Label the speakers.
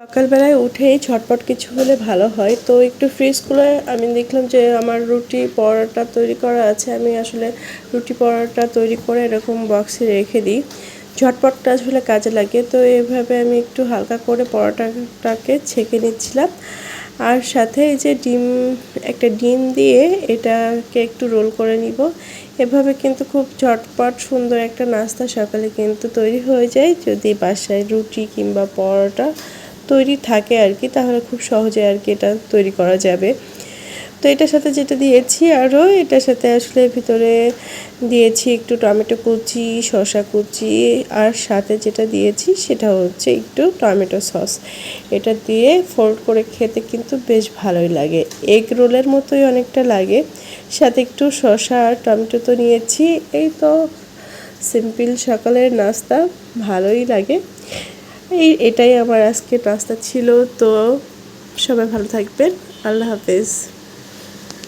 Speaker 1: সকালবেলায় উঠেই ঝটপট কিছু হলে ভালো হয়, তো একটু ফ্রিজ খুলে আমি দেখলাম যে আমার রুটি পরোটা তৈরি করা আছে। আমি আসলে রুটি পরোটা তৈরি করে এরকম বক্সে রেখে দিই, ঝটপটটা আসলে কাজে লাগে। তো এভাবে আমি একটু হালকা করে পরোটাটাকে ছেঁকে নিচ্ছিলাম, আর সাথে এই যে একটা ডিম দিয়ে এটাকে একটু রোল করে নিব। এভাবে কিন্তু খুব ঝটপট সুন্দর একটা নাস্তা সকালে কিন্তু তৈরি হয়ে যায়, যদি বাসায় রুটি কিংবা পরোটা তৈরি থাকে আর কি, তাহলে খুব সহজে আর কি এটা তৈরি করা যাবে। তো এটার সাথে যেটা দিয়েছি, আরও এটার সাথে আসলে ভিতরে দিয়েছি একটু টমেটো কুচি, শসা কুচি, আর সাথে যেটা দিয়েছি সেটা হচ্ছে একটু টমেটো সস। এটা দিয়ে ফোল্ড করে খেতে কিন্তু বেশ ভালোই লাগে, এগ রোলের মতোই অনেকটা লাগে। সাথে একটু শসা আর টমেটো তো নিয়েছি। এই তো সিম্পল সকালের নাস্তা, ভালোই লাগে। এটাই আমার আজকে নাস্তা ছিল। তো সবাই ভালো থাকবেন, আল্লাহ হাফেজ।